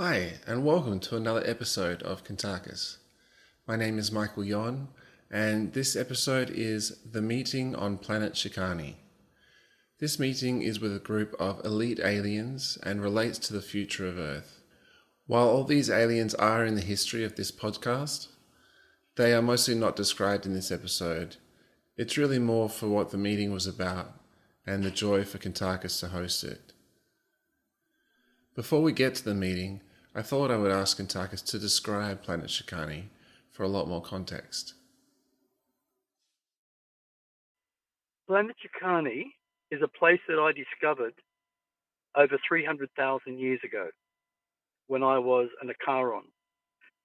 Hi, and welcome to another episode of Kuntarkis. My name is Michael Yon, and this episode is The Meeting on Planet Schcunney. This meeting is with a group of elite aliens and relates to the future of Earth. While all these aliens are in the history of this podcast, they are mostly not described in this episode. It's really more for what the meeting was about and the joy for Kuntarkis to host it. Before we get to the meeting, I thought I would ask Kuntarkis to describe Planet Schcunney for a lot more context. Planet Schcunney is a place that I discovered over 300,000 years ago when I was an Acharon,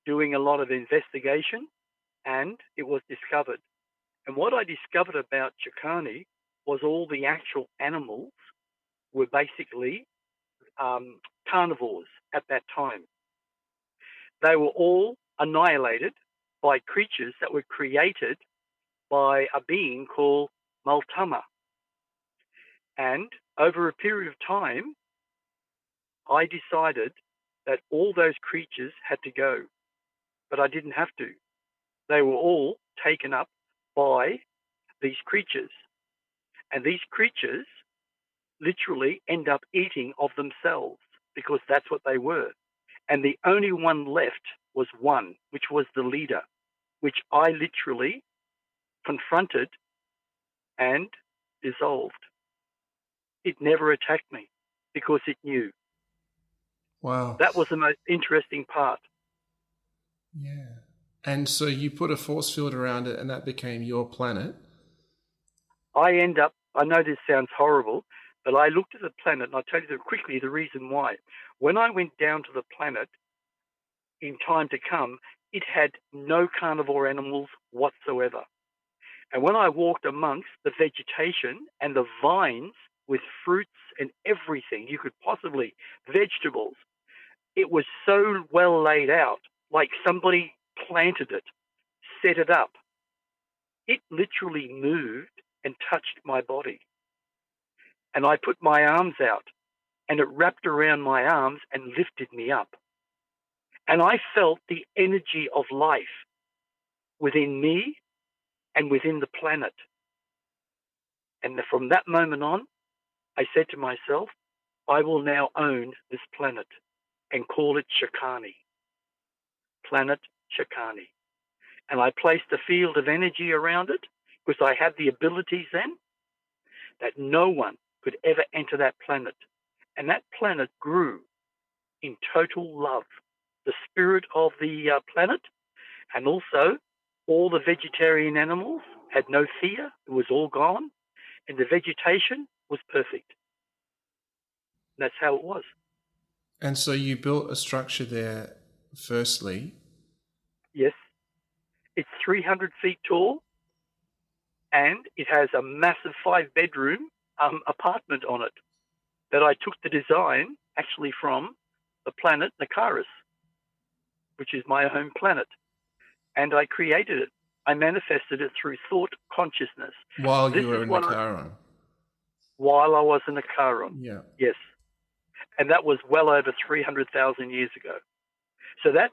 doing a lot of investigation, and it was discovered. And what I discovered about Schcunney was all the actual animals were basically carnivores at that time. They were all annihilated by creatures that were created by a being called Multama. And over a period of time, I decided that all those creatures had to go, but I didn't have to. They were all taken up by these creatures. And these creatures literally end up eating of themselves because that's what they were. And the only one left was one, which was the leader, which I literally confronted and dissolved. It never attacked me because it knew. Wow. That was the most interesting part. Yeah. And so you put a force field around it and that became your planet? I know this sounds horrible, but I looked at the planet, and I'll tell you quickly the reason why. When I went down to the planet in time to come, it had no carnivore animals whatsoever. And when I walked amongst the vegetation and the vines with fruits and everything you could possibly, vegetables, it was so well laid out, like somebody planted it, set it up. It literally moved and touched my body. And I put my arms out, and it wrapped around my arms and lifted me up. And I felt the energy of life within me and within the planet. And from that moment on, I said to myself, I will now own this planet and call it Schcunney. Planet Schcunney. And I placed a field of energy around it because I had the abilities then that no one could ever enter that planet. And that planet grew in total love. The spirit of the planet, and also all the vegetarian animals had no fear. It was all gone. And the vegetation was perfect. And that's how it was. And so you built a structure there firstly. Yes. It's 300 feet tall, and it has a massive 5-bedroom apartment on it that I took the design actually from the planet Nakaris, which is my home planet. And I created it. I manifested it through thought consciousness. While you were in Acharon. While I was in Acharon. Yeah. Yes. And that was well over 300,000 years ago. So that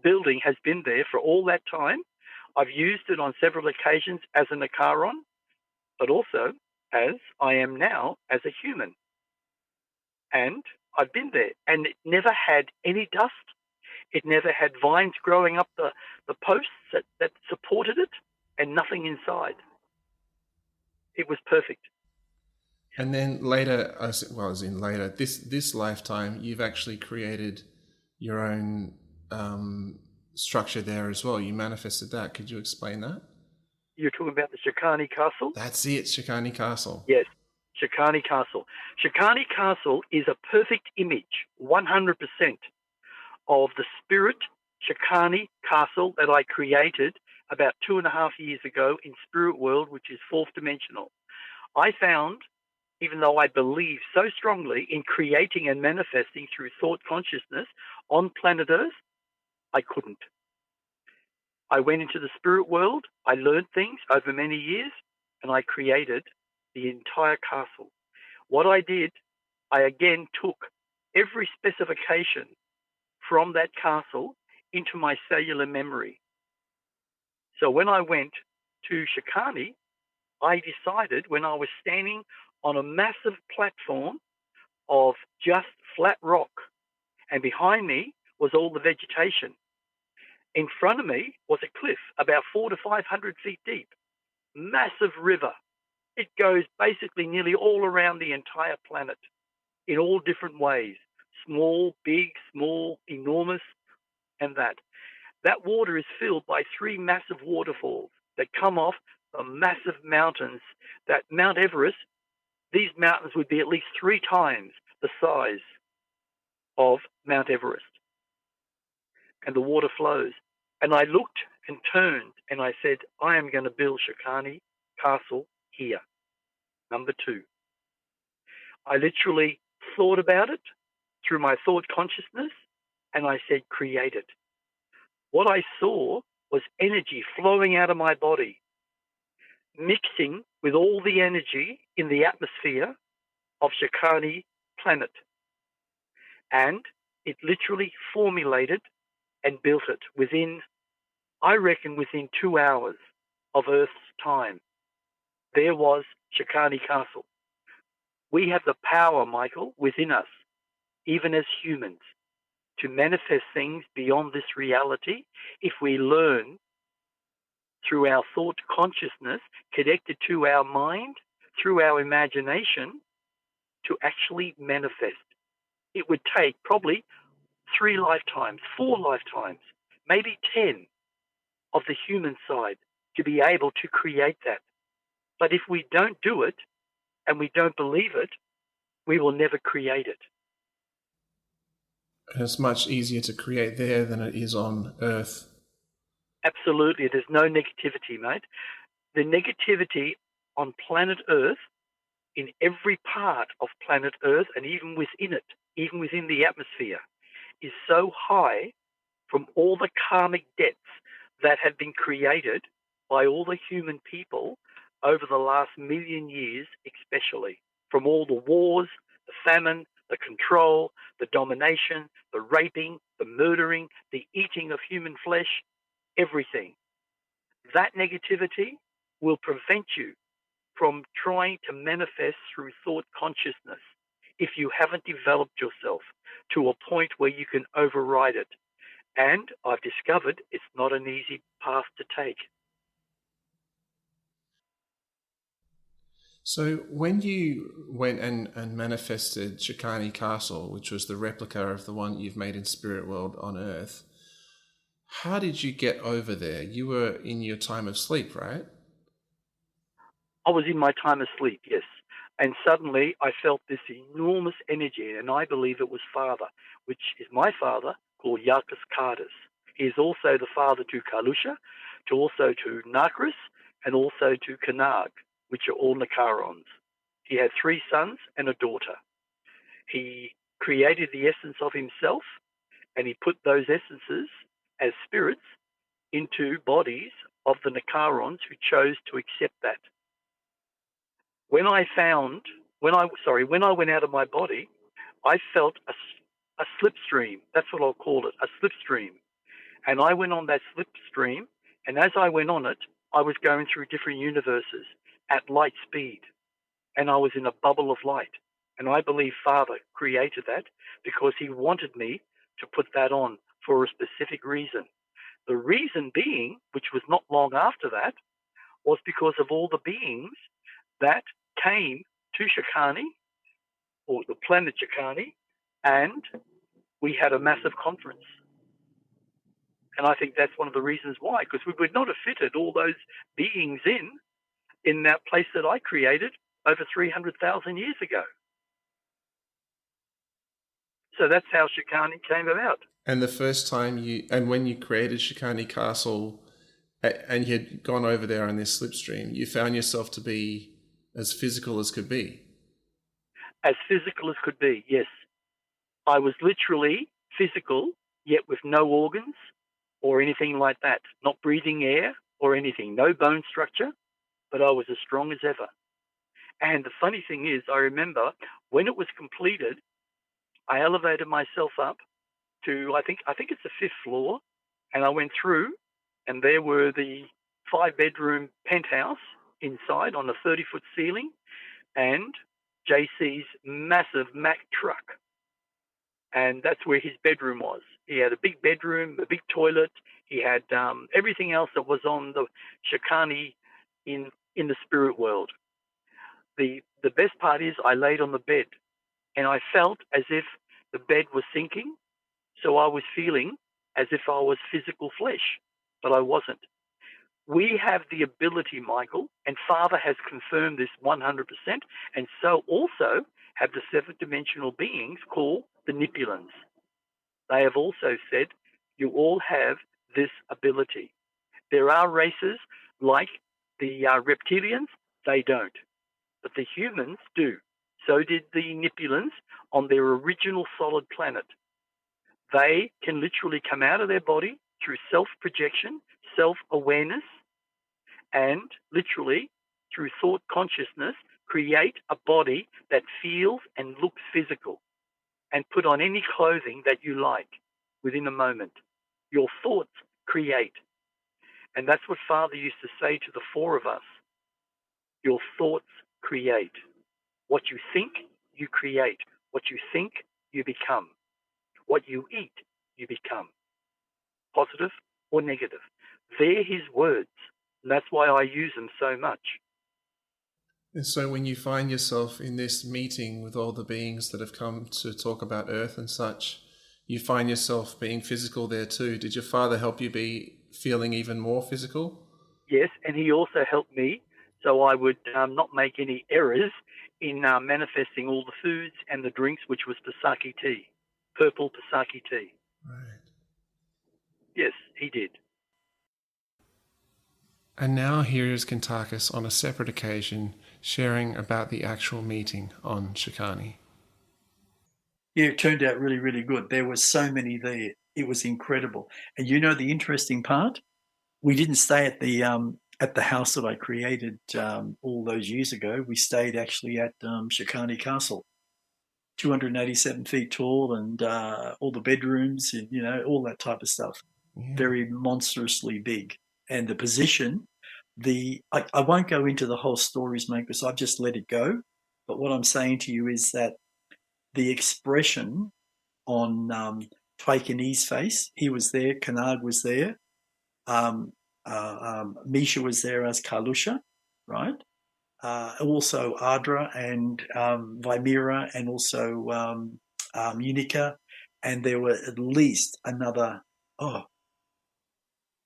building has been there for all that time. I've used it on several occasions as an Acharon, but also as I am now as a human. And I've been there, and it never had any dust. It never had vines growing up the posts that supported it, and nothing inside. It was perfect. And then later, this lifetime, you've actually created your own structure there as well. You manifested that. Could you explain that? You're talking about the Schcunney Castle? That's it, Schcunney Castle. Yes, Schcunney Castle. Schcunney Castle is a perfect image, 100%, of the spirit Schcunney Castle that I created about 2.5 years ago in Spirit World, which is fourth dimensional. I found, even though I believe so strongly in creating and manifesting through thought consciousness on planet Earth, I couldn't. I went into the spirit world, I learned things over many years, and I created the entire castle. What I did, I again took every specification from that castle into my cellular memory. So when I went to Schcunney, I decided when I was standing on a massive platform of just flat rock, and behind me was all the vegetation. In front of me was a cliff about 400 to 500 feet deep, massive river. It goes basically nearly all around the entire planet in all different ways, small, big, small, enormous, and that. That water is filled by three massive waterfalls that come off the massive mountains. That Mount Everest, these mountains would be at least 3 times the size of Mount Everest. And the water flows. And I looked and turned and I said, I am going to build Schcunney Castle here. Number 2. I literally thought about it through my thought consciousness and I said, create it. What I saw was energy flowing out of my body, mixing with all the energy in the atmosphere of Schcunney planet. And it literally formulated and built it within, I reckon, within 2 hours of Earth's time. There was Schcunney Castle. We have the power, Michael, within us, even as humans, to manifest things beyond this reality if we learn through our thought consciousness connected to our mind, through our imagination, to actually manifest. It would take probably 3 lifetimes, 4 lifetimes, maybe 10 of the human side to be able to create that. But if we don't do it and we don't believe it, we will never create it. And it's much easier to create there than it is on Earth. Absolutely. There's no negativity, mate. The negativity on planet Earth, in every part of planet Earth, and even within it, even within the atmosphere, is so high from all the karmic debts that have been created by all the human people over the last million years, especially from all the wars, the famine, the control, the domination, the raping, the murdering, the eating of human flesh, everything. That negativity will prevent you from trying to manifest through thought consciousness if you haven't developed yourself to a point where you can override it. And I've discovered it's not an easy path to take. So when you went and manifested Schcunney Castle, which was the replica of the one you've made in Spirit World on Earth, how did you get over there? You were in your time of sleep, right? I was in my time of sleep, yes. And suddenly I felt this enormous energy, and I believe it was Father, which is my father, called Schcunney. He is also the father to Kalusha, to Nakris, and also to Kanag, which are all Nikarons. He had 3 sons and a daughter. He created the essence of himself, and he put those essences as spirits into bodies of the Nikarons who chose to accept that. When I went out of my body, I felt a slipstream. That's what I'll call it, a slipstream. And I went on that slipstream, and as I went on it, I was going through different universes at light speed, and I was in a bubble of light. And I believe Father created that because he wanted me to put that on for a specific reason. The reason being, which was not long after that, was because of all the beings that came to Schcunney, or the planet Schcunney, and we had a massive conference. And I think that's one of the reasons why, because we would not have fitted all those beings in that place that I created over 300,000 years ago. So that's how Schcunney came about. And the first time when you created Schcunney Castle and you had gone over there on this slipstream, you found yourself to be as physical as could be. As physical as could be, yes. I was literally physical, yet with no organs or anything like that. Not breathing air or anything. No bone structure, but I was as strong as ever. And the funny thing is, I remember when it was completed, I elevated myself up to, I think it's the 5th floor, and I went through, and there were the 5-bedroom penthouse inside on a 30-foot ceiling, and JC's massive Mack truck. And that's where his bedroom was. He had a big bedroom, a big toilet. He had everything else that was on the Schcunney in the spirit world. The best part is I laid on the bed, and I felt as if the bed was sinking. So I was feeling as if I was physical flesh, but I wasn't. We have the ability, Michael, and Father has confirmed this 100%, and so also have the 7th-dimensional beings called the Nipulans. They have also said, you all have this ability. There are races like the reptilians, they don't. But the humans do. So did the Nipulans on their original solid planet. They can literally come out of their body through self-projection, self-awareness, and literally through thought consciousness, create a body that feels and looks physical, and put on any clothing that you like within a moment. Your thoughts create. And that's what Father used to say to the 4 of us. Your thoughts create. What you think, you create. What you think, you become. What you eat, you become. Positive or negative. They're his words. And that's why I use them so much. And so when you find yourself in this meeting with all the beings that have come to talk about Earth and such, you find yourself being physical there too. Did your father help you be feeling even more physical? Yes, and he also helped me so I would not make any errors in manifesting all the foods and the drinks, which was Pasaki tea, purple Pasaki tea. Right. Yes, he did. And now here is Kuntarkis on a separate occasion sharing about the actual meeting on Schcunney. Yeah, it turned out really, really good. There were so many there. It was incredible. And you know the interesting part? We didn't stay at the house that I created all those years ago. We stayed actually at Schcunney Castle, 287 feet tall, and all the bedrooms and all that type of stuff. Yeah. Very monstrously big. And the position, I won't go into the whole stories, mate, because I've just let it go. But what I'm saying to you is that the expression on Twaikene's face, he was there, Kanag was there, Misha was there as Kalusha, right? Also Ardra and Vimera and also Unica, and there were at least another,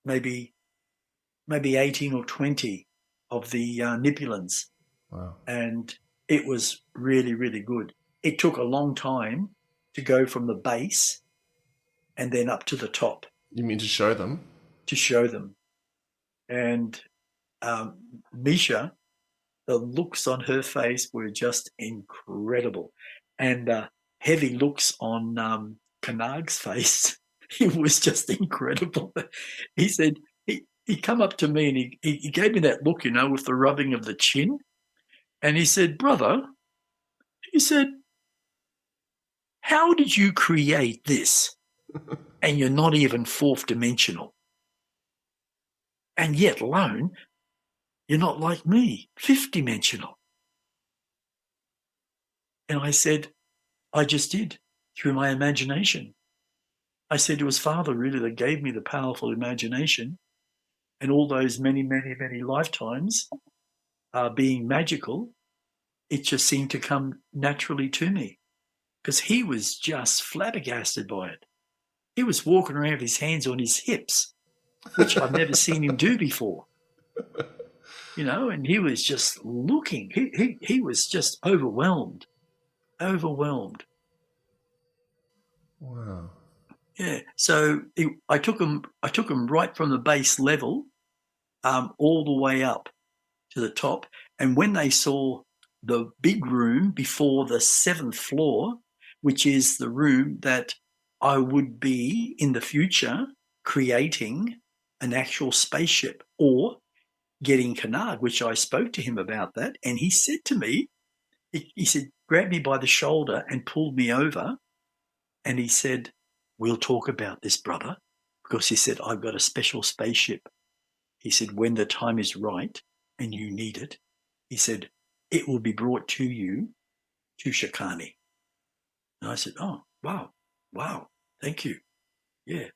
maybe 18 or 20 of the Nipulans. Wow. And it was really, really good. It took a long time to go from the base and then up to the top. You mean to show them? To show them. And Misha, the looks on her face were just incredible. And heavy looks on Kanag's face, it was just incredible. He said, he come up to me and he gave me that look, with the rubbing of the chin. And he said, brother, he said, how did you create this? And you're not even 4th dimensional. And yet alone, you're not like me, 5th dimensional. And I said, I just did, through my imagination. I said it was Father really that gave me the powerful imagination, and all those many, many, many lifetimes being magical, it just seemed to come naturally to me, because he was just flabbergasted by it. He was walking around with his hands on his hips, which I've never seen him do before. And he was just looking. He was just overwhelmed. Overwhelmed. Wow. Yeah. So I took him right from the base level, all the way up to the top. And when they saw the big room before the 7th floor, which is the room that I would be in the future creating an actual spaceship or getting Kanag, which I spoke to him about that. And he said to me, he said, grabbed me by the shoulder and pulled me over. And he said, we'll talk about this, brother, because he said, I've got a special spaceship. He said, when the time is right and you need it, he said, it will be brought to you to Schcunney. And I said, oh, wow, thank you. Yeah.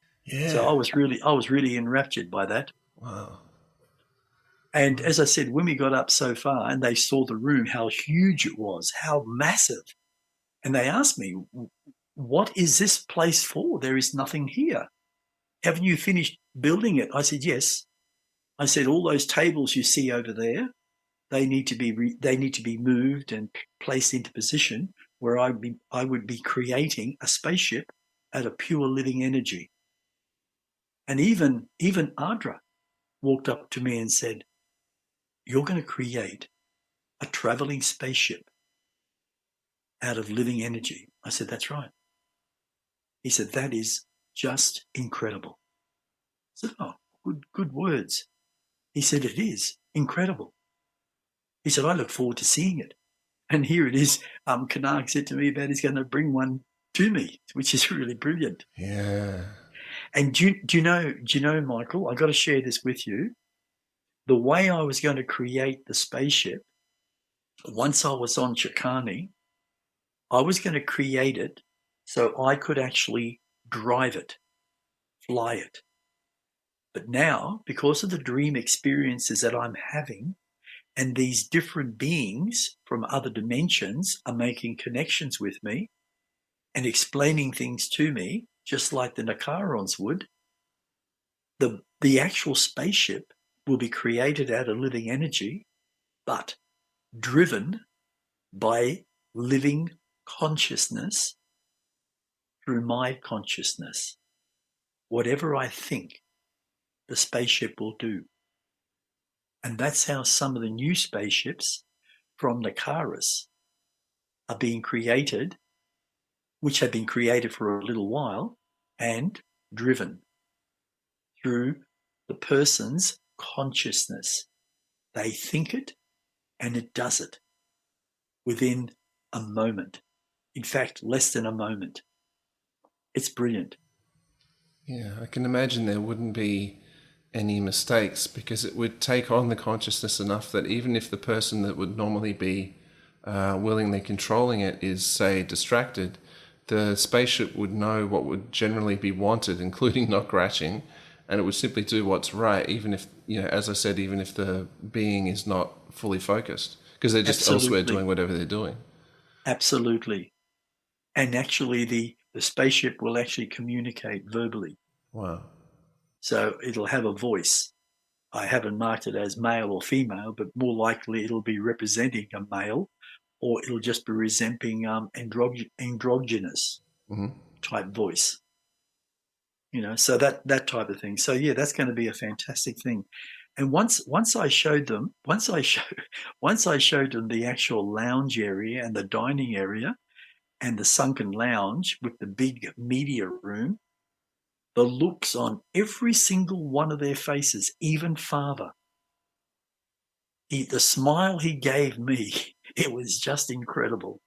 So I was really enraptured by that. Wow. And as I said, when we got up so far and they saw the room, how huge it was, how massive. And they asked me, what is this place for? There is nothing here. Haven't you finished building it? I said, yes. I said, all those tables you see over there, they need to be moved and placed into position where I would be creating a spaceship out of pure living energy. And even Adra walked up to me and said, you're going to create a traveling spaceship out of living energy. I said, that's right. He said, that is just incredible. I said, oh, good words. He said, it is incredible. He said, I look forward to seeing it. And here it is. Kuntarkis said to me about he's going to bring one to me, which is really brilliant. Yeah. And do you know, Michael, I got to share this with you. The way I was going to create the spaceship, once I was on Schcunney, I was going to create it so I could actually drive it, fly it. But now, because of the dream experiences that I'm having, and these different beings from other dimensions are making connections with me and explaining things to me, just like the Nakarons would, the actual spaceship will be created out of living energy, but driven by living consciousness through my consciousness. Whatever I think, the spaceship will do. And that's how some of the new spaceships from Nakaris are being created, which have been created for a little while and driven through the person's consciousness. They think it and it does it within a moment. In fact, less than a moment. It's brilliant. Yeah, I can imagine there wouldn't be any mistakes because it would take on the consciousness enough that even if the person that would normally be willingly controlling it is, say, distracted, the spaceship would know what would generally be wanted, including not crashing, and it would simply do what's right, even if, as I said, even if the being is not fully focused, because they're just elsewhere doing whatever they're doing. Absolutely. And actually the spaceship will actually communicate verbally. Wow. So it'll have a voice. I haven't marked it as male or female, but more likely it'll be representing a male, or it'll just be representing androgynous type voice. So that type of thing. So yeah, that's going to be a fantastic thing. And once I showed them the actual lounge area and the dining area and the sunken lounge with the big media room, the looks on every single one of their faces, even father, the smile he gave me, it was just incredible,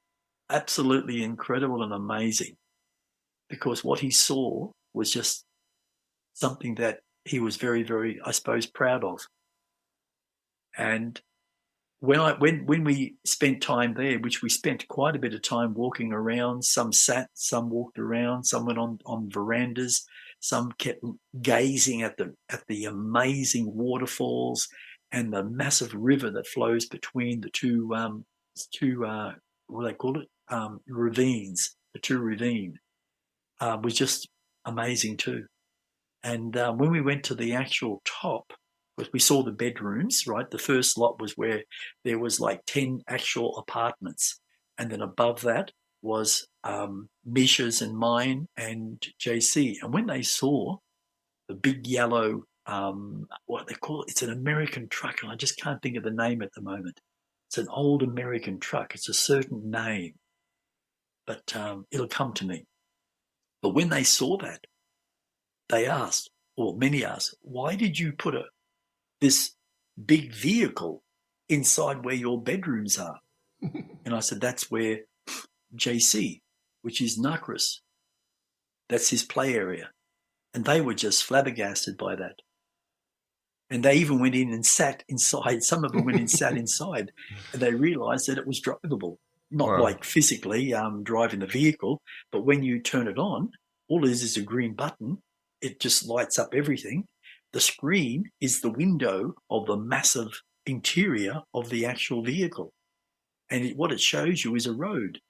absolutely incredible and amazing, because what he saw was just something that he was very, very, I suppose, proud of. And when we spent time there, which we spent quite a bit of time walking around, some sat, some walked around, some went on verandas, some kept gazing at the amazing waterfalls and the massive river that flows between the two what do they call it, ravines. The two ravine was just amazing too. And when we went to the actual top, because we saw the bedrooms, right? The first lot was where there was like 10 actual apartments. And then above that was Misha's and mine and JC. And when they saw the big yellow, what they call it, it's an American truck, and I just can't think of the name at the moment. It's an old American truck. It's a certain name, but it'll come to me. But when they saw that, they asked, or many asked, why did you put this big vehicle inside where your bedrooms are? And I said, that's where JC, which is Nakris, That's his play area. And they were just flabbergasted by that. And they even went in and sat inside. Some of them went and sat inside, and they realized that it was drivable. Not Wow. like physically driving the vehicle, but when you turn it on, all it is a green button. It just lights up everything. The screen is the window of the massive interior of the actual vehicle. And what it shows you is a road.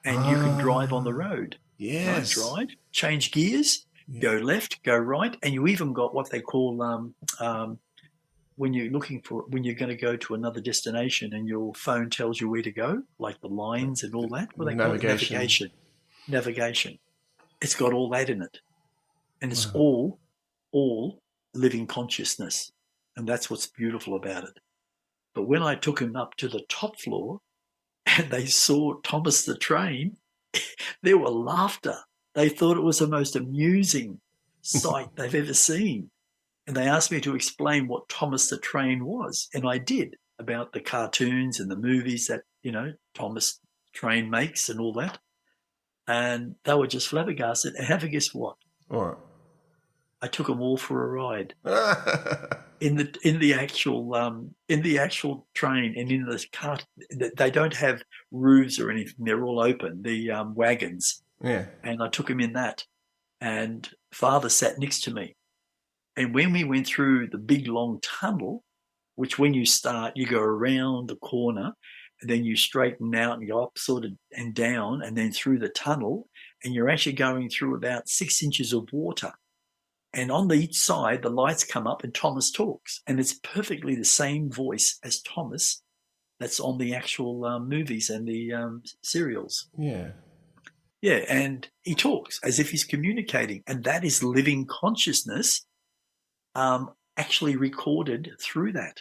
And you can drive on the road. Right? Yes. Drive, change gears, go left, go right, and you even got what they call when you're when you're going to go to another destination and your phone tells you where to go, like the lines and all that. What they call it? Navigation. It's got all that in it, and it's all living consciousness, and that's what's beautiful about it. But when I took him up to the top floor and they saw Thomas the Train, there were laughter. They thought it was the most amusing sight they've ever seen. And they asked me to explain what Thomas the Train was. And I did, about the cartoons and the movies that, Thomas Train makes and all that. And they were just flabbergasted. And have a guess what? What? I took them all for a ride in the actual train, and in the car. They don't have roofs or anything; they're all open. The wagons. Yeah. And I took him in that, and Father sat next to me. And when we went through the big long tunnel, which when you start, you go around the corner, and then you straighten out and go up sort of and down, and then through the tunnel, and you're actually going through about 6 inches of water. And on each side, the lights come up and Thomas talks. And it's perfectly the same voice as Thomas that's on the actual movies and the serials. Yeah. Yeah, and he talks as if he's communicating. And that is living consciousness actually recorded through that.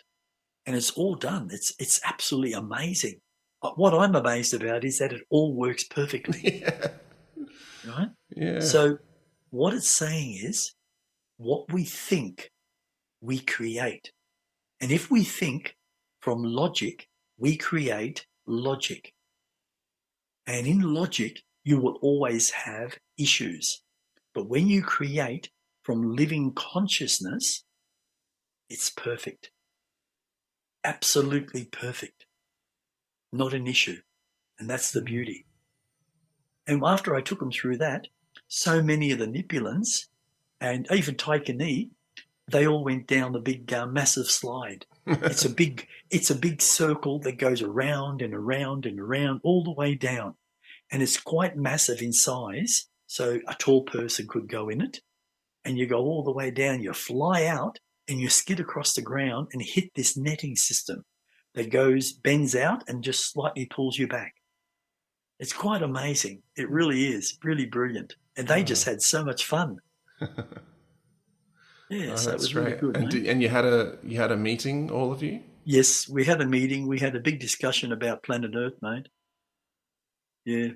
And it's all done. It's absolutely amazing. But what I'm amazed about is that it all works perfectly. Yeah. Right? Yeah. So what it's saying is, what we think, we create. And if we think from logic, we create logic. And in logic, you will always have issues. But when you create from living consciousness, it's perfect. Absolutely perfect. Not an issue. And that's the beauty. And after I took them through that, so many of the Nipulans and even Taikani, they all went down the big, massive slide. It's a big circle that goes around and around and around all the way down. And it's quite massive in size. So a tall person could go in it. And you go all the way down. You fly out and you skid across the ground and hit this netting system that bends out and just slightly pulls you back. It's quite amazing. It really is. Really brilliant. And they just had so much fun. Yeah, so it was great. really good. And you had a meeting, all of you? Yes, we had a meeting. We had a big discussion about planet Earth, mate. Yeah.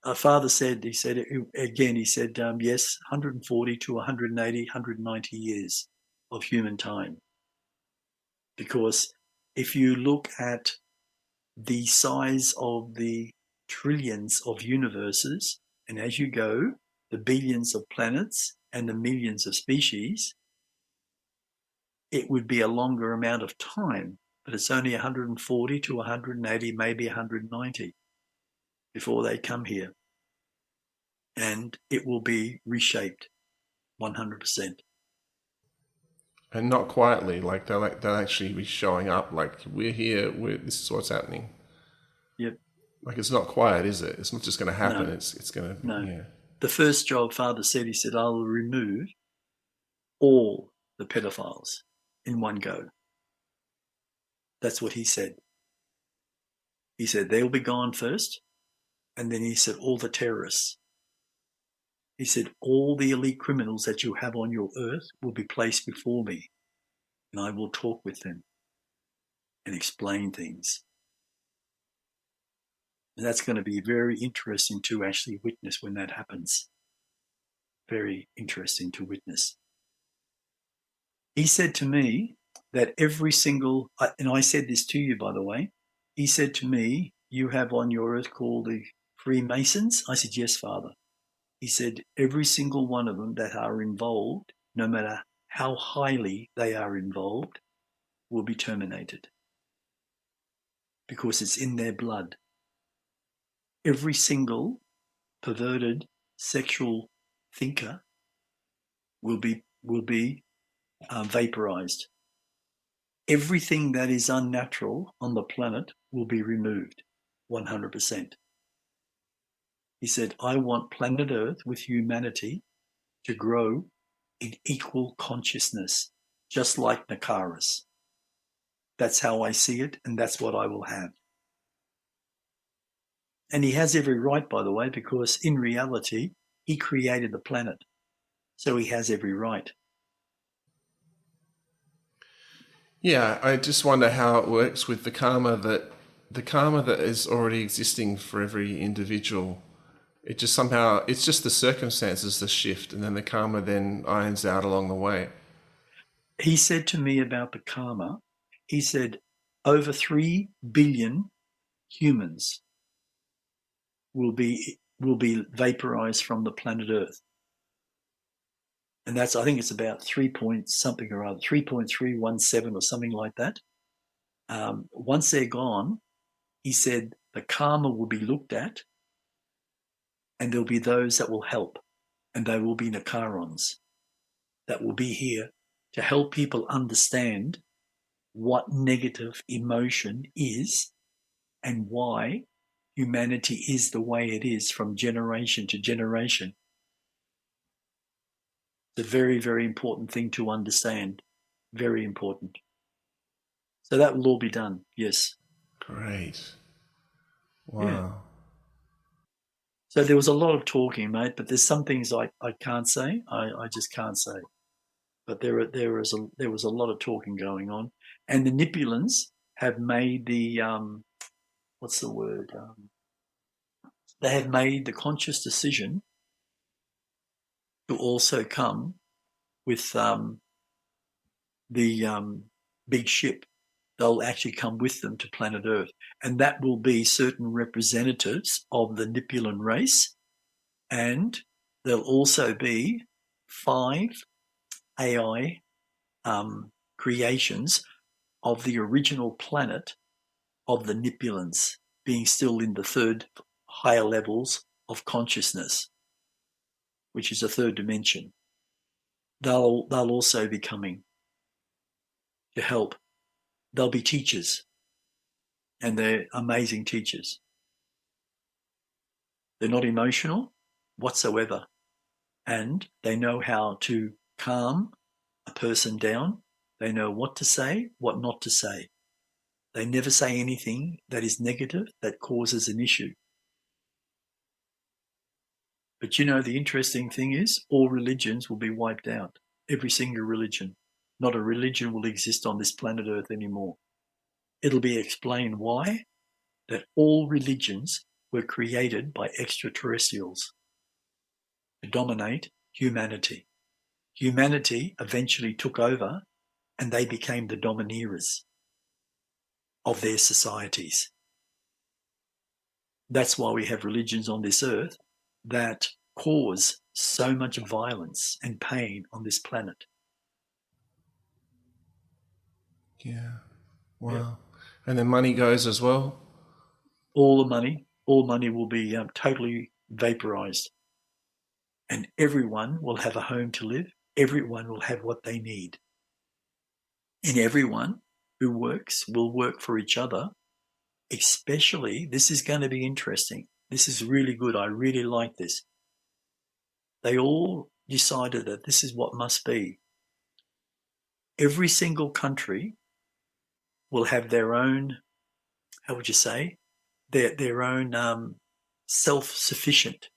Our father said, yes, 140 to 180, 190 years of human time. Because if you look at the size of the trillions of universes, and as you go, the billions of planets and the millions of species, it would be a longer amount of time, but it's only 140 to 180, maybe 190 before they come here. And it will be reshaped 100%. And not quietly, like they'll actually be showing up, like we're here, this is what's happening. Yep. Like it's not quiet, is it? It's not just going to happen. No. It's going to. No. Yeah. The first job, Father said, he said, I'll remove all the pedophiles in one go. That's what he said. He said, they'll be gone first. And then he said, all the terrorists. He said, all the elite criminals that you have on your earth will be placed before me. And I will talk with them and explain things. And that's going to be very interesting to actually witness when that happens. Very interesting to witness. He said to me that every single, and I said this to you, by the way, he said to me, you have on your earth called the Freemasons? I said, yes, Father. He said every single one of them that are involved, no matter how highly they are involved, will be terminated because it's in their blood. Every single perverted sexual thinker will be vaporized. Everything that is unnatural on the planet will be removed, 100%. He said, I want planet Earth with humanity to grow in equal consciousness, just like Nakaris. That's how I see it, and that's what I will have. And he has every right, by the way, because in reality, he created the planet. So he has every right. Yeah, I just wonder how it works with the karma that is already existing for every individual. It just somehow, it's just the circumstances that shift, and then the karma then irons out along the way. He said to me about the karma, he said over 3 billion humans will be vaporized from the planet Earth. And that's, I think it's about 3 point something or other, 3.317 or something like that. Once they're gone, he said the karma will be looked at, and there'll be those that will help, and they will be Nakarons that will be here to help people understand what negative emotion is and why humanity is the way it is from generation to generation. It's a very, very important thing to understand. Very important. So that will all be done, yes. Great. Wow. Yeah. So there was a lot of talking, mate, but there's some things I can't say. I just can't say. But there was a lot of talking going on. And the Nipulans have made the, what's the word? They have made the conscious decision to also come with the big ship. They'll actually come with them to planet Earth. And that will be certain representatives of the Nipulan race. And there'll also be 5 AI creations of the original planet of the Nipulans being still in the 3rd higher levels of consciousness, which is a 3rd dimension. They'll also be coming to help. They'll be teachers, and they're amazing teachers. They're not emotional whatsoever, and they know how to calm a person down. They know what to say, what not to say. They never say anything that is negative, that causes an issue. But you know, the interesting thing is all religions will be wiped out. Every single religion. Not a religion will exist on this planet Earth anymore. It'll be explained why that all religions were created by extraterrestrials to dominate humanity. Humanity eventually took over and they became the domineers of their societies. That's why we have religions on this earth that cause so much violence and pain on this planet. Yeah. Wow. Yeah. And then money goes as well? All money will be totally vaporized. And everyone will have a home to live. Everyone will have what they need. And everyone who works will work for each other. Especially, this is going to be interesting. This is really good. I really like this. They all decided that this is what must be. Every single country will have their own, how would you say, their own self-sufficient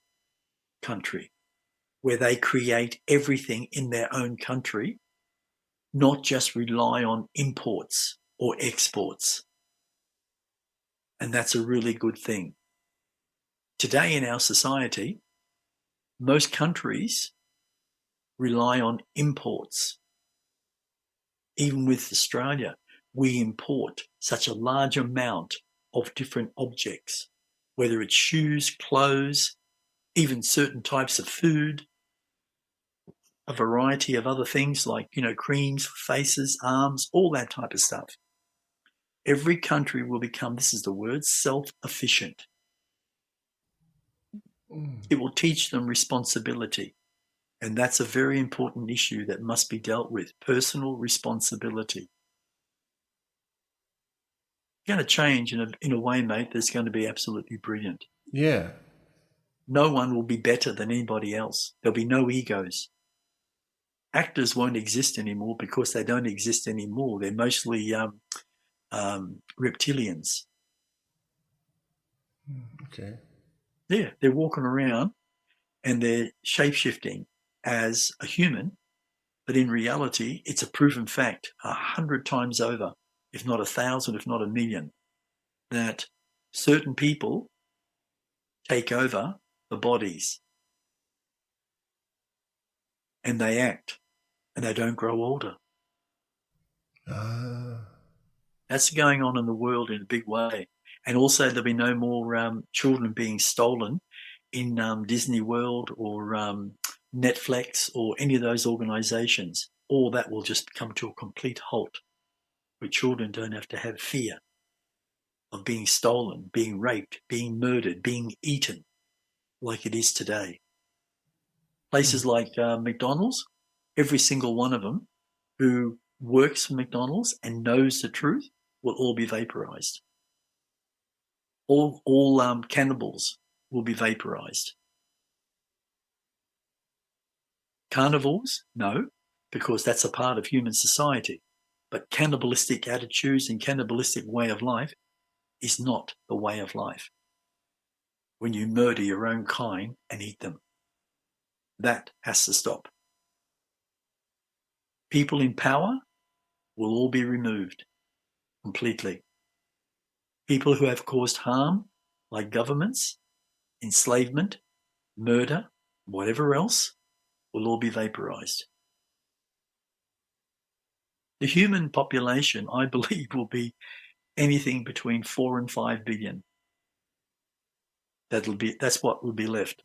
country, where they create everything in their own country, not just rely on imports or exports. And that's a really good thing. Today in our society, most countries rely on imports. Even with Australia, we import such a large amount of different objects, whether it's shoes, clothes, even certain types of food, a variety of other things like, creams for faces, arms, all that type of stuff. Every country will become, this is the word, self-efficient. It will teach them responsibility. And that's a very important issue that must be dealt with, personal responsibility. You're going to change in a way, mate, that's going to be absolutely brilliant. Yeah. No one will be better than anybody else. There'll be no egos. Actors won't exist anymore because they don't exist anymore. They're mostly reptilians. Okay. Yeah, they're walking around and they're shape-shifting as a human, but in reality, it's a proven fact 100 times over, if not 1,000, if not 1,000,000, that certain people take over the bodies and they act and they don't grow older. That's going on in the world in a big way. And also there'll be no more children being stolen in Disney World or Netflix or any of those organizations. All that will just come to a complete halt, where children don't have to have fear of being stolen, being raped, being murdered, being eaten like it is today. Places like McDonald's, every single one of them who works for McDonald's and knows the truth will all be vaporized. All cannibals will be vaporized. Carnivores, no, because that's a part of human society. But cannibalistic attitudes and cannibalistic way of life is not the way of life. When you murder your own kind and eat them, that has to stop. People in power will all be removed completely. People who have caused harm, like governments, enslavement, murder, whatever else, will all be vaporized. The human population, I believe, will be anything between 4 and 5 billion. That's what will be left.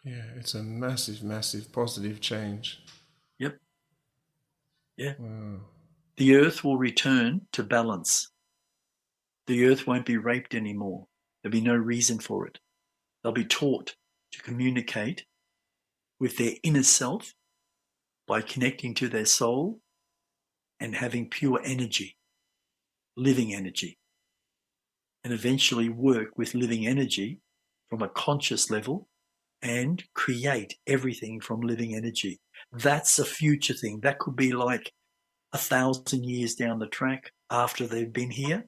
Yeah, it's a massive, massive positive change. Yep. Yeah. Wow. The earth will return to balance. The earth won't be raped anymore. There'll be no reason for it. They'll be taught to communicate with their inner self by connecting to their soul and having pure energy, living energy, and eventually work with living energy from a conscious level and create everything from living energy. That's a future thing. That could be like 1,000 years down the track after they've been here.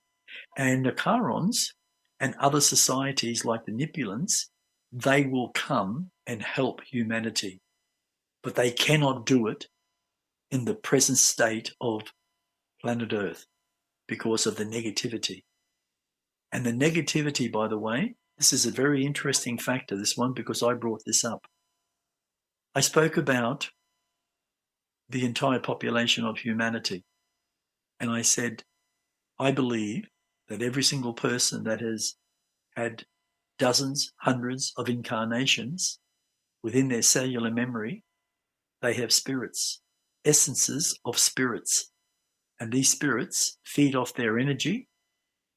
And the Charons and other societies like the Nipulans, they will come and help humanity. But they cannot do it in the present state of planet Earth because of the negativity. And the negativity, by the way, this is a very interesting factor, this one, because I brought this up. I spoke about the entire population of humanity. And I said, I believe that every single person that has had dozens, hundreds of incarnations within their cellular memory, they have spirits, essences of spirits. And these spirits feed off their energy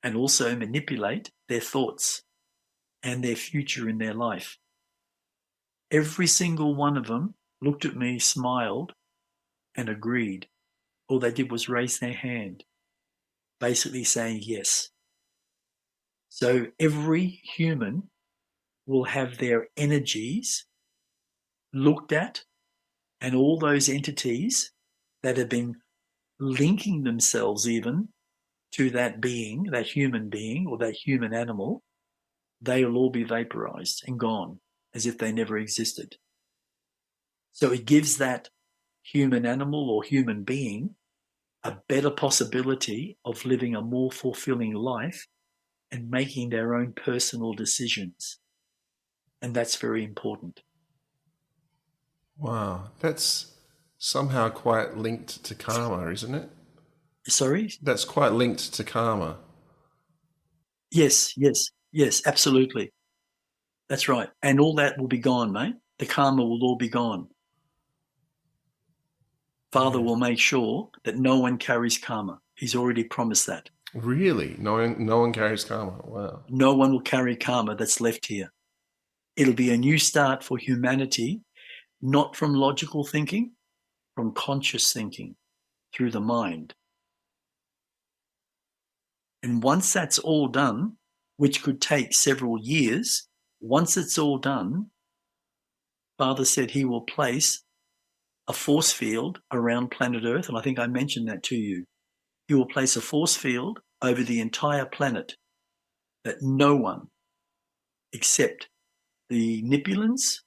and also manipulate their thoughts and their future in their life. Every single one of them looked at me, smiled, and agreed. All they did was raise their hand, basically saying yes. So every human will have their energies looked at, and all those entities that have been linking themselves even to that being, that human being or that human animal, they will all be vaporized and gone as if they never existed. So it gives that human animal or human being a better possibility of living a more fulfilling life and making their own personal decisions. And that's very important. Wow, that's somehow quite linked to karma, isn't it? Sorry? That's quite linked to karma. Yes, absolutely. That's right. And all that will be gone, mate. The karma will all be gone. Father will make sure that no one carries karma. He's already promised that. Really? No one carries karma. Wow. No one will carry karma that's left here. It'll be a new start for humanity, not from logical thinking, from conscious thinking through the mind. And once that's all done, which could take several years, once it's all done, Father said he will place a force field around planet Earth, and I think I mentioned that to you. He will place a force field over the entire planet that no one except the Nipulans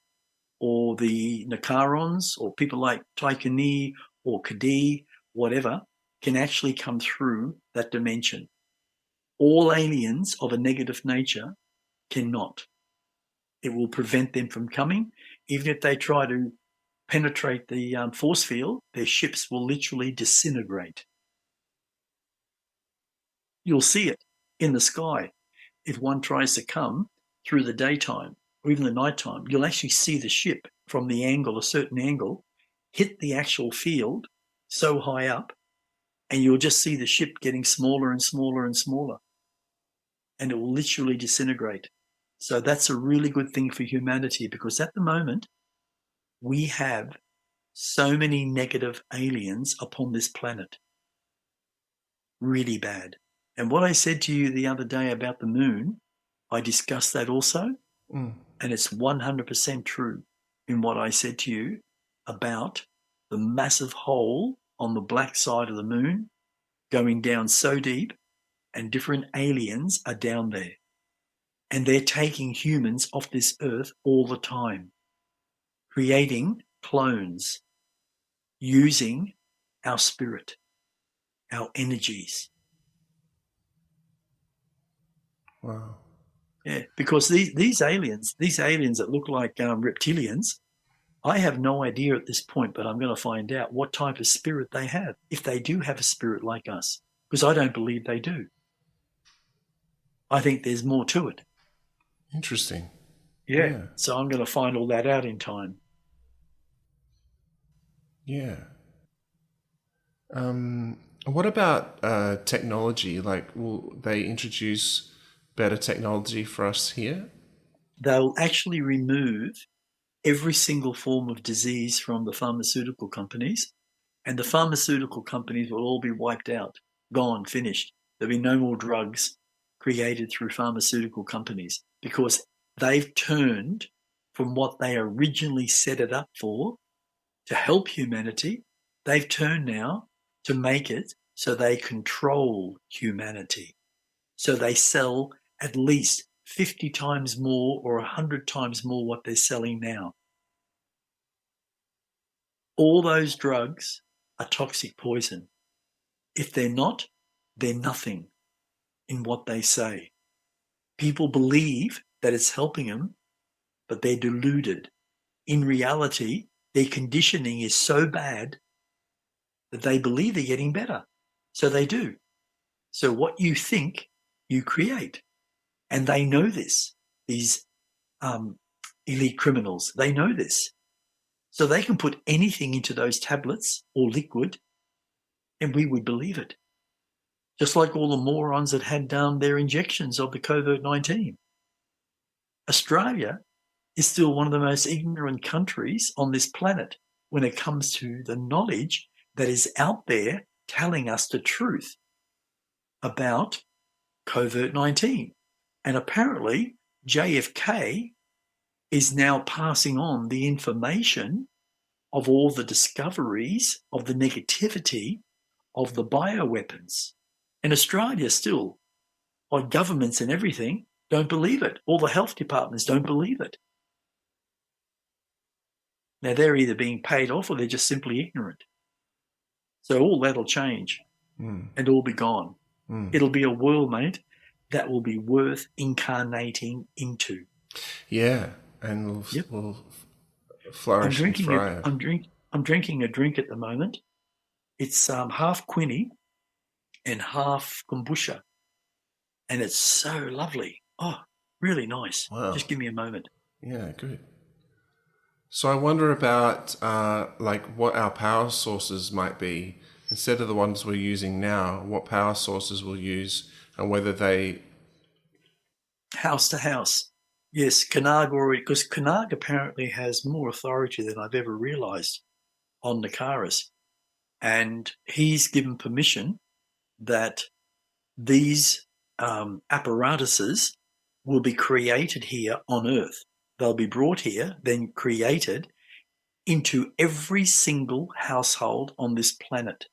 or the Nakarons or people like Schcunney or Kadi, whatever, can actually come through that dimension. All aliens of a negative nature cannot. It will prevent them from coming. Even if they try to penetrate the force field, their ships will literally disintegrate. You'll see it in the sky. If one tries to come through the daytime or even the nighttime, you'll actually see the ship from the angle, a certain angle, hit the actual field so high up, and you'll just see the ship getting smaller and smaller and smaller, and it will literally disintegrate. So that's a really good thing for humanity, because at the moment, we have so many negative aliens upon this planet. Really bad. And what I said to you the other day about the moon, I discussed that also, and it's 100% true in what I said to you about the massive hole on the black side of the moon going down so deep, and different aliens are down there. And they're taking humans off this earth all the time, creating clones, using our spirit, our energies. Wow. Yeah, because these aliens that look like reptilians, I have no idea at this point, but I'm going to find out what type of spirit they have, if they do have a spirit like us, because I don't believe they do. I think there's more to it. Interesting. Yeah. So I'm going to find all that out in time. Yeah. What about technology? Like, will they introduce better technology for us here? They'll actually remove every single form of disease from the pharmaceutical companies, and the pharmaceutical companies will all be wiped out, gone, finished. There'll be no more drugs created through pharmaceutical companies, because they've turned from what they originally set it up for, to help humanity. They've turned now to make it so they control humanity. So they sell at least 50 times more or 100 times more what they're selling now. All those drugs are toxic poison. If they're not, they're nothing in what they say. People believe that it's helping them, but they're deluded. In reality, their conditioning is so bad that they believe they're getting better. So they do. So what you think, you create. And they know this. These elite criminals, they know this. So they can put anything into those tablets or liquid, and we would believe it. Just like all the morons that had their injections of the COVID-19. Australia is still one of the most ignorant countries on this planet when it comes to the knowledge that is out there telling us the truth about COVID-19. And apparently JFK is now passing on the information of all the discoveries of the negativity of the bioweapons. And Australia still, like governments and everything, don't believe it. All the health departments don't believe it. Now, they're either being paid off or they're just simply ignorant. So all that'll change and all be gone. It'll be a world, mate, that will be worth incarnating into. Yeah, and we'll flourish and thrive. I'm drinking a drink at the moment. It's half Schcunney and half kombucha, and it's so lovely. Oh, Really nice. Wow. Just give me a moment. Yeah, good. So I wonder about like what our power sources might be instead of the ones we're using now. What power sources we'll use and whether they House to house. Yes, Kanag already, because Kanag apparently has more authority than I've ever realised on Nakaris. And he's given permission that these apparatuses will be created here on Earth. They'll be brought here, then created into every single household on this planet.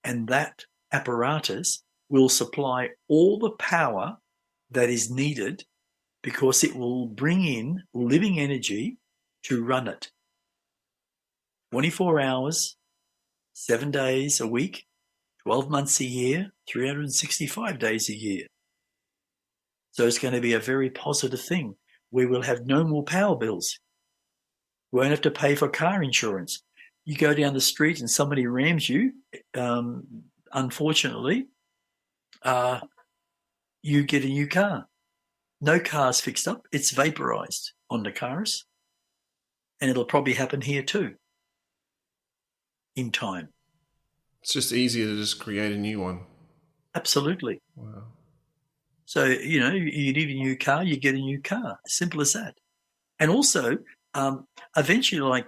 And that apparatus will supply all the power that is needed because it will bring in living energy to run it. 24 hours, 7 days a week, 12 months a year, 365 days a year. So it's going to be a very positive thing. We will have no more power bills. We won't have to pay for car insurance. You go down the street and somebody rams you, unfortunately, you get a new car. No car's fixed up. It's vaporized on the cars. And it'll probably happen here too in time. it's just easier to just create a new one. Absolutely. Wow. So, you need a new car, you get a new car. Simple as that. And also, eventually,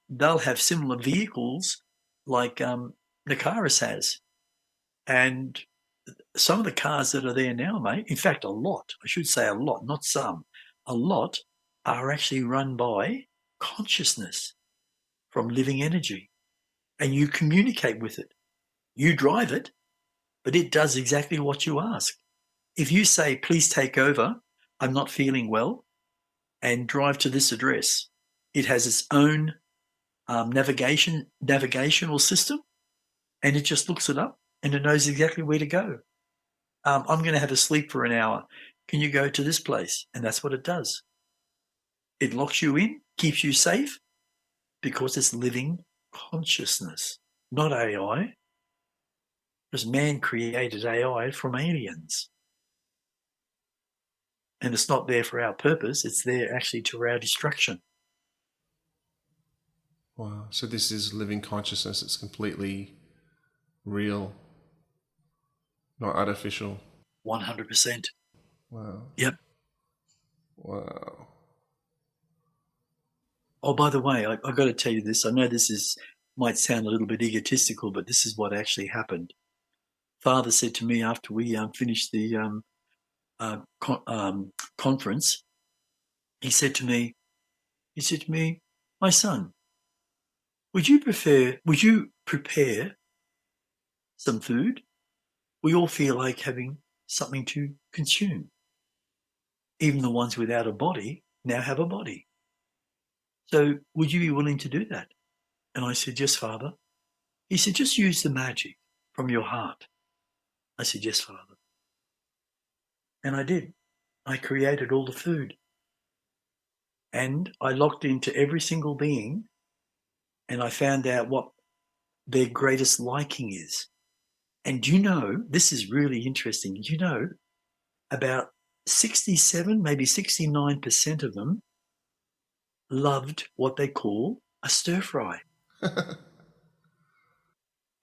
they'll have similar vehicles like Nakaris has. And some of the cars that are there now, mate, in fact, a lot, I should say a lot, not some, a lot are actually run by consciousness from living energy. And you communicate with it. You drive it, but it does exactly what you ask. If you say, please take over, I'm not feeling well, and drive to this address, it has its own navigational system, and it just looks it up, and it knows exactly where to go. I'm going to have a sleep for an hour. Can you go to this place? And that's what it does. It locks you in, keeps you safe, because it's living consciousness, not AI. Because man created AI from aliens. And it's not there for our purpose. It's there actually to our destruction. Wow. So this is living consciousness. It's completely real, not artificial. 100%. Wow. Yep. Wow. Oh, by the way, I've got to tell you this. I know might sound a little bit egotistical, but this is what actually happened. Father said to me after we finished the conference, he said to me, my son, would you prepare some food? We all feel like having something to consume. Even the ones without a body now have a body. So would you be willing to do that? And I said, yes, Father. He said, just use the magic from your heart. I said, yes, Father. And I did. I created all the food. And I locked into every single being, and I found out what their greatest liking is. And this is really interesting. About 67, maybe 69% of them loved what they call a stir fry.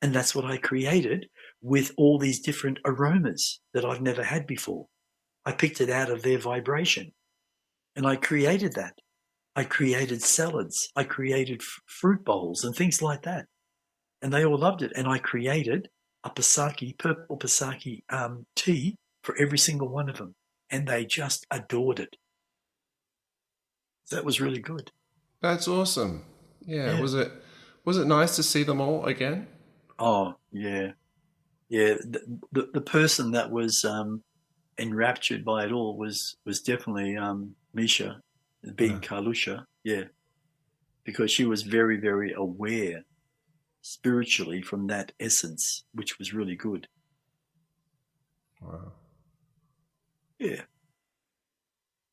And that's what I created with all these different aromas that I've never had before. I picked it out of their vibration, and I created that. I created salads. I created fruit bowls and things like that. And they all loved it. And I created a purple Pasaki tea for every single one of them. And they just adored it. That was really good. That's awesome. Yeah. Was it nice to see them all again? Oh, yeah. Yeah. The person that was enraptured by it all was definitely Misha, being Kalusha. Yeah. Because she was very, very aware spiritually from that essence, which was really good. Wow. Yeah.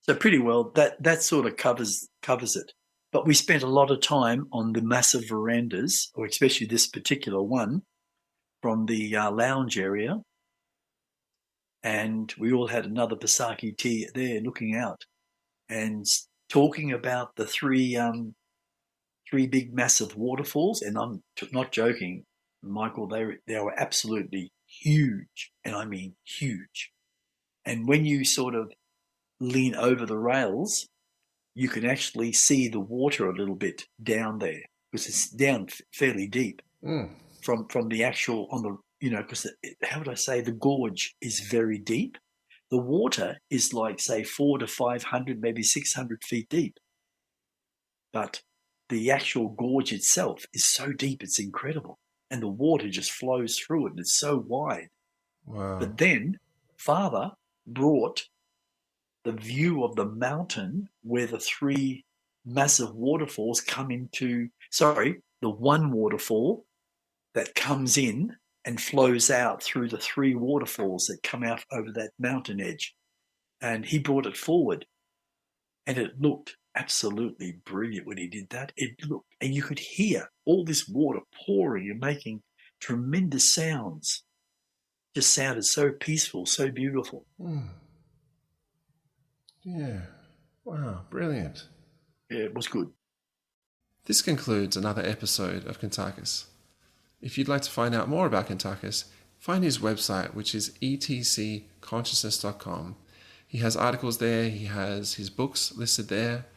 So pretty well that sort of covers it. But we spent a lot of time on the massive verandas, or especially this particular one from the lounge area. and we all had another Pasaki tea there looking out and talking about the three big massive waterfalls. And I'm not joking, Michael, they were absolutely huge, and I mean huge. And when you sort of lean over the rails, you can actually see the water a little bit down there, because it's down fairly deep from the actual on the, because how would I say, the gorge is very deep. The water is like, say, 400 to 500, maybe 600 feet deep, but the actual gorge itself is so deep, it's incredible, and the water just flows through it, and it's so wide. Wow. But then Father brought the view of the mountain where the three massive waterfalls come into, the one waterfall that comes in and flows out through the three waterfalls that come out over that mountain edge. And he brought it forward, and it looked absolutely brilliant when he did that. It looked, and you could hear all this water pouring and making tremendous sounds. Just sounded so peaceful, so beautiful. Yeah. Wow, brilliant. Yeah, it was good. This concludes another episode of Kuntarkis. If you'd like to find out more about Kuntarkis, find his website, which is etcconsciousness.com. He has articles there, he has his books listed there,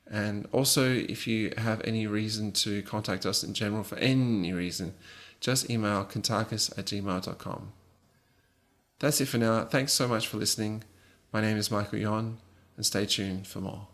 and also if you have any reason to contact us in general for any reason, just email kuntarkis@gmail.com. That's it for now. Thanks so much for listening. My name is Michael Yon, and stay tuned for more.